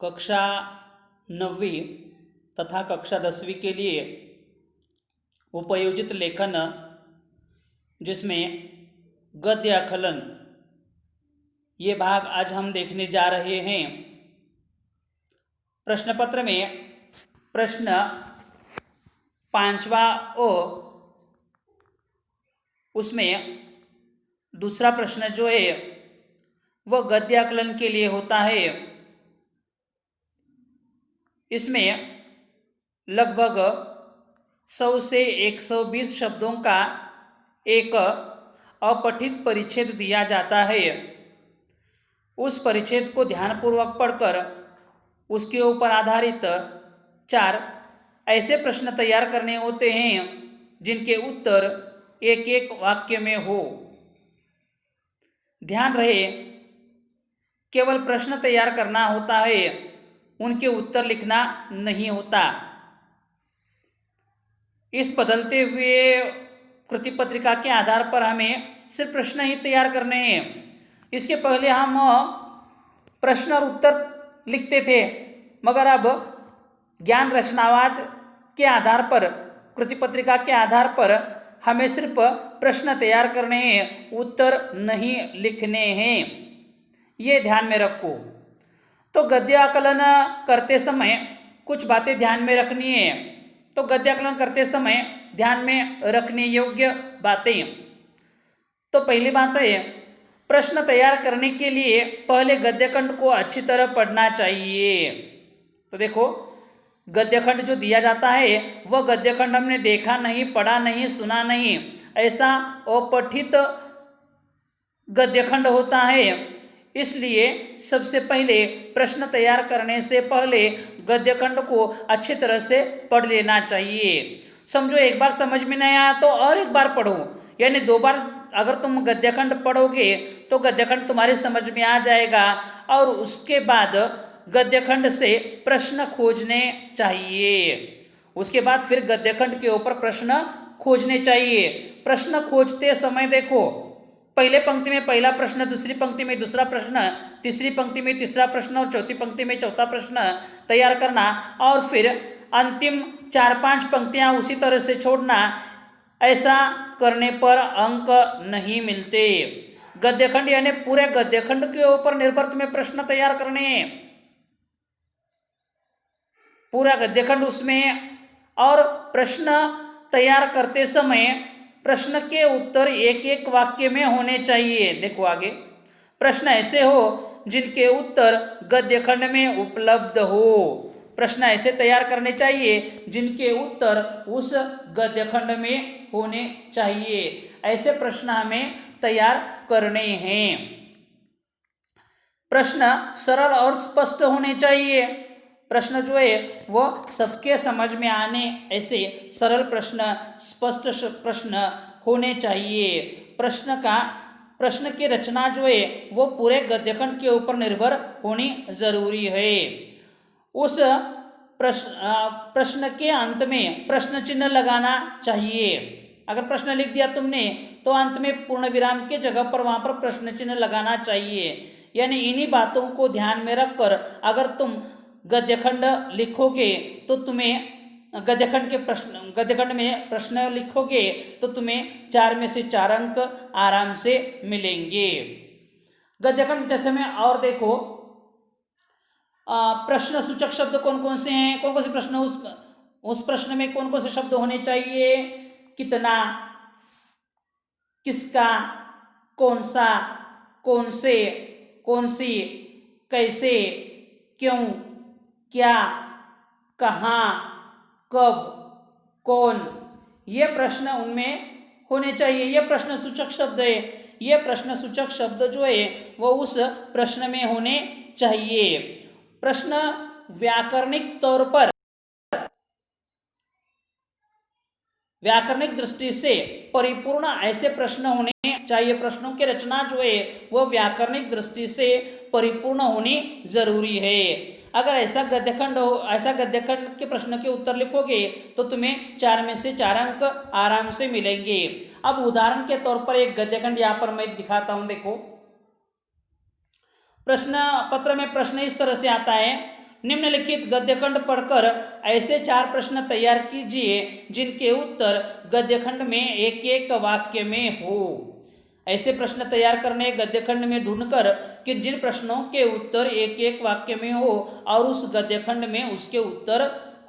कक्षा 9वीं तथा कक्षा 10वीं के लिए उपयोजित लेखन जिसमें गद्य आकलन ये भाग आज हम देखने जा रहे हैं। प्रश्न पत्र में प्रश्न 5वां उसमें दूसरा प्रश्न जो है वह गद्य आकलन के लिए होता है। इसमें लगभग 100 से 120 शब्दों का एक अपठित परिच्छेद दिया जाता है। उस परिच्छेद को ध्यानपूर्वक पढ़कर उसके ऊपर आधारित 4 ऐसे प्रश्न तैयार करने होते हैं जिनके उत्तर एक एक वाक्य में हो। ध्यान रहे, केवल प्रश्न तैयार करना होता है, उनके उत्तर लिखना नहीं होता। इस बदलते हुए कृति पत्रिका के आधार पर हमें सिर्फ प्रश्न ही तैयार करने हैं। इसके पहले हम प्रश्न और उत्तर लिखते थे, मगर अब ज्ञान रचनावाद के आधार पर, कृति पत्रिका के आधार पर हमें सिर्फ प्रश्न तैयार करने हैं, उत्तर नहीं लिखने हैं। ये ध्यान में रखो। तो गद्य आकलन करते समय कुछ बातें ध्यान में रखनी है। तो गद्य आकलन करते समय ध्यान में रखने योग्य बातें, तो पहली बात है, प्रश्न तैयार करने के लिए पहले गद्यखंड को अच्छी तरह पढ़ना चाहिए। तो देखो, गद्यखंड जो दिया जाता है वह गद्यखंड हमने देखा नहीं, पढ़ा नहीं, सुना नहीं, ऐसा अपठित गद्यखंड होता है। इसलिए सबसे पहले प्रश्न तैयार करने से पहले गद्यखंड को अच्छी तरह से पढ़ लेना चाहिए। समझो एक बार समझ में नहीं आया तो और एक बार पढ़ो, यानी 2 बार अगर तुम गद्यखंड पढ़ोगे तो गद्यखंड तुम्हारे समझ में आ जाएगा और उसके बाद गद्यखंड से प्रश्न खोजने चाहिए। उसके बाद फिर गद्यखंड के ऊपर प्रश्न खोजने चाहिए। प्रश्न खोजते समय देखो, पहले पंक्ति में पहला प्रश्न, दूसरी पंक्ति में दूसरा प्रश्न, तीसरी पंक्ति में तीसरा प्रश्न और चौथी पंक्ति में चौथा प्रश्न तैयार करना और फिर अंतिम 4-5 पंक्तियां उसी तरह से छोड़ना। ऐसा करने पर अंक नहीं मिलते। गद्यखंड यानी पूरे गद्यखंड के ऊपर निर्भर तुम्हें प्रश्न तैयार करने हैं, पूरा गद्यखंड उसमें। और प्रश्न तैयार करते समय प्रश्न के उत्तर एक एक वाक्य में होने चाहिए। देखो आगे, प्रश्न ऐसे हो जिनके उत्तर गद्यखंड में उपलब्ध हो। प्रश्न ऐसे तैयार करने चाहिए जिनके उत्तर उस गद्यखंड में होने चाहिए। ऐसे प्रश्न हमें तैयार करने हैं। प्रश्न सरल और स्पष्ट होने चाहिए। प्रश्न जो है वो सबके समझ में आने ऐसे सरल प्रश्न, स्पष्ट प्रश्न होने चाहिए। प्रश्न की रचना जो है वो पूरे गद्यखंड के ऊपर निर्भर होनी जरूरी है। उस प्रश्न के अंत में प्रश्न चिन्ह लगाना चाहिए। अगर प्रश्न लिख दिया तुमने तो अंत में पूर्ण विराम के जगह पर वहां पर प्रश्न चिन्ह लगाना चाहिए। यानी इन्हीं बातों को ध्यान में रखकर अगर तुम गद्यखंड लिखोगे तो तुम्हें गद्यखंड में प्रश्न लिखोगे तो तुम्हें 4 में से 4 अंक आराम से मिलेंगे। गद्यखंड जैसे में और देखो, प्रश्न सूचक शब्द कौन कौन से हैं, कौन कौन से प्रश्न, उस प्रश्न में कौन कौन से शब्द होने चाहिए। कितना, किसका, कौन सा, कौन से, कौन सी, कैसे, क्यों, क्या, कहाँ, कब, कौन, ये प्रश्न उनमें होने चाहिए। ये प्रश्न सूचक शब्द है। ये प्रश्न सूचक शब्द जो है वो उस प्रश्न में होने चाहिए। प्रश्न व्याकरणिक तौर पर, व्याकरणिक दृष्टि से परिपूर्ण ऐसे प्रश्न होने चाहिए। प्रश्नों की रचना जो है वो व्याकरणिक दृष्टि से परिपूर्ण होनी जरूरी है। अगर ऐसा गद्यखंड के प्रश्न के उत्तर लिखोगे तो तुम्हें 4 में से 4 अंक आराम से मिलेंगे। अब उदाहरण के तौर पर एक गद्यखंड यहाँ पर मैं दिखाता हूं। देखो, प्रश्न पत्र में प्रश्न इस तरह से आता है, निम्नलिखित गद्यखंड पढ़कर ऐसे 4 प्रश्न तैयार कीजिए जिनके उत्तर गद्यखंड में एक एक वाक्य में हो। ऐसे प्रश्न तैयार करने गद्यखंड में ढूंढकर कि जिन प्रश्नों के उत्तर एक एक वाक्य में हो और उस गद्यखंड में उसके उत्तर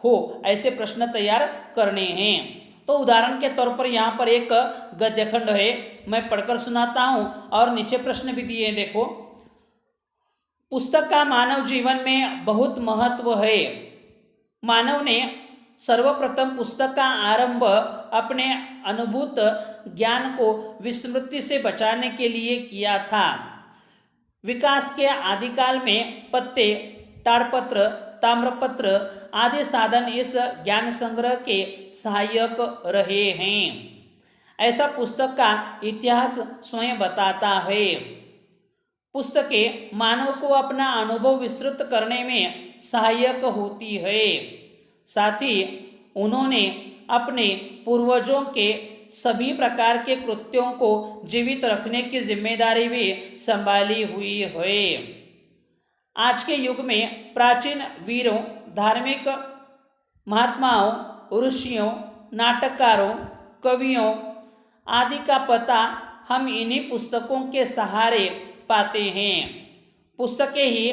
हो, ऐसे प्रश्न तैयार करने हैं। तो उदाहरण के तौर पर यहाँ पर एक गद्यखंड है, मैं पढ़कर सुनाता हूँ और नीचे प्रश्न भी दिए हैं। देखो, पुस्तक का मानव जीवन में बहुत महत्व है। मानव ने सर्वप्रथम पुस्तक का आरंभ अपने अनुभूत ज्ञान को विस्मृति से बचाने के लिए किया था। विकास के आदिकाल में पत्ते, ताड़पत्र, ताम्रपत्र आदि साधन इस ज्ञान संग्रह के सहायक रहे हैं। ऐसा पुस्तक का इतिहास स्वयं बताता है। पुस्तकें मानव को अपना अनुभव विस्तृत करने में सहायक होती है। साथ ही उन्होंने अपने पूर्वजों के सभी प्रकार के कृत्यों को जीवित रखने की जिम्मेदारी भी संभाली हुई है। आज के युग में प्राचीन वीरों, धार्मिक महात्माओं, ऋषियों, नाटककारों, कवियों आदि का पता हम इन्हीं पुस्तकों के सहारे पाते हैं। पुस्तकें ही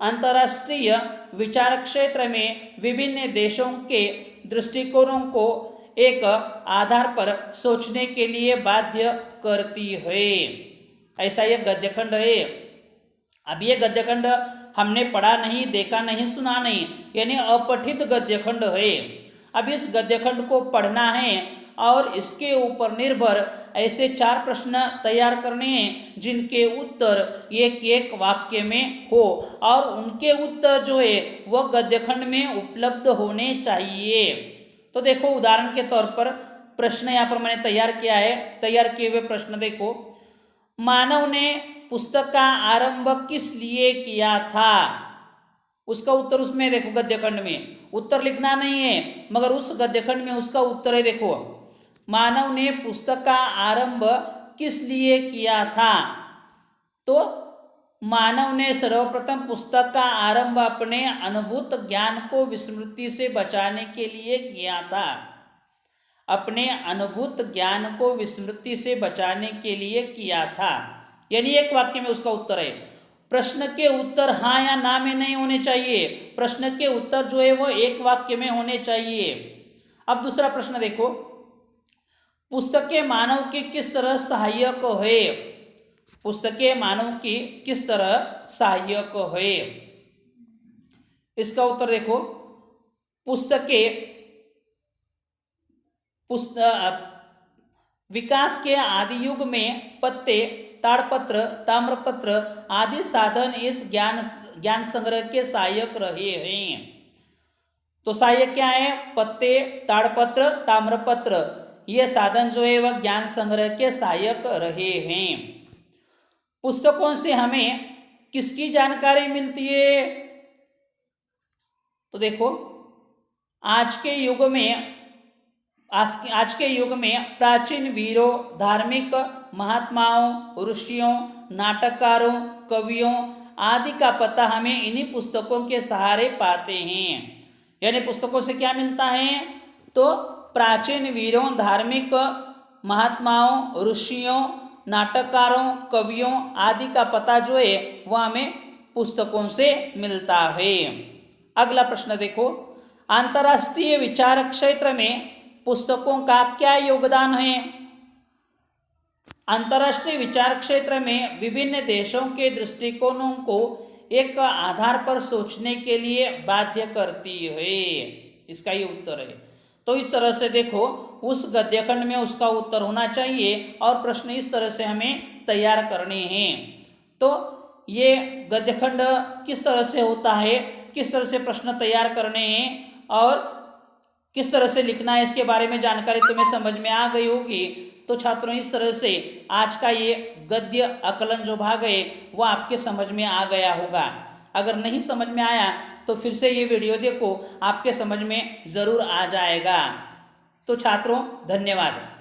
अंतर्राष्ट्रीय विचार क्षेत्र में विभिन्न देशों के दृष्टिकोणों को एक आधार पर सोचने के लिए बाध्य करती है। ऐसा यह गद्यखंड है। अब ये गद्यखंड हमने पढ़ा नहीं, देखा नहीं, सुना नहीं, यानी अपठित गद्यखंड है। अब इस गद्यखंड को पढ़ना है और इसके ऊपर निर्भर ऐसे 4 प्रश्न तैयार करने हैं जिनके उत्तर एक एक वाक्य में हो और उनके उत्तर जो है वह गद्यखंड में उपलब्ध होने चाहिए। तो देखो, उदाहरण के तौर पर प्रश्न यहाँ पर मैंने तैयार किया है। तैयार किए हुए प्रश्न देखो, मानव ने पुस्तक का आरंभ किस लिए किया था? उसका उत्तर उसमें देखो, गद्यखंड में उत्तर लिखना नहीं है मगर उस गद्यखंड में उसका उत्तर है। देखो, मानव ने पुस्तक का आरंभ किस लिए किया था? तो मानव ने सर्वप्रथम पुस्तक का आरंभ अपने अनुभूत ज्ञान को विस्मृति से बचाने के लिए किया था। अपने अनुभूत ज्ञान को विस्मृति से बचाने के लिए किया था, यानी एक वाक्य में उसका उत्तर है। प्रश्न के उत्तर हाँ या ना में नहीं होने चाहिए। प्रश्न के उत्तर जो है वो एक वाक्य में होने चाहिए। अब दूसरा प्रश्न देखो, पुस्तकें मानव की किस तरह सहायक है? पुस्तकें मानव की किस तरह सहायक है? इसका उत्तर देखो, पुस्तकें विकास के आदि युग में पत्ते, ताड़पत्र, ताम्रपत्र आदि साधन इस ज्ञान संग्रह के सहायक रहे हैं। तो सहायक क्या है? पत्ते, ताड़पत्र, ताम्रपत्र, ये साधन जो है वह ज्ञान संग्रह के सहायक रहे हैं। पुस्तकों से हमें किसकी जानकारी मिलती है? तो देखो, आज के युग में प्राचीन वीरों, धार्मिक महात्माओं, ऋषियों, नाटककारों, कवियों आदि का पता हमें इन्हीं पुस्तकों के सहारे पाते हैं। यानी पुस्तकों से क्या मिलता है? तो प्राचीन वीरों, धार्मिक महात्माओं, ऋषियों, नाटककारों, कवियों आदि का पता जो है वह हमें पुस्तकों से मिलता है। अगला प्रश्न देखो, अंतर्राष्ट्रीय विचार क्षेत्र में पुस्तकों का क्या योगदान है? अंतर्राष्ट्रीय विचार क्षेत्र में विभिन्न देशों के दृष्टिकोणों को एक आधार पर सोचने के लिए बाध्य करती है। इसका ये उत्तर है। तो इस तरह से देखो, उस गद्यखंड में उसका उत्तर होना चाहिए और प्रश्न इस तरह से हमें तैयार करने हैं। तो ये गद्यखंड किस तरह से होता है, किस तरह से प्रश्न तैयार करने हैं और किस तरह से लिखना है, इसके बारे में जानकारी तुम्हें समझ में आ गई होगी। तो छात्रों, इस तरह से आज का ये गद्य आकलन जो भाग है वो आपके समझ में आ गया होगा। अगर नहीं समझ में आया तो फिर से ये वीडियो देखो, आपके समझ में ज़रूर आ जाएगा। तो छात्रों, धन्यवाद।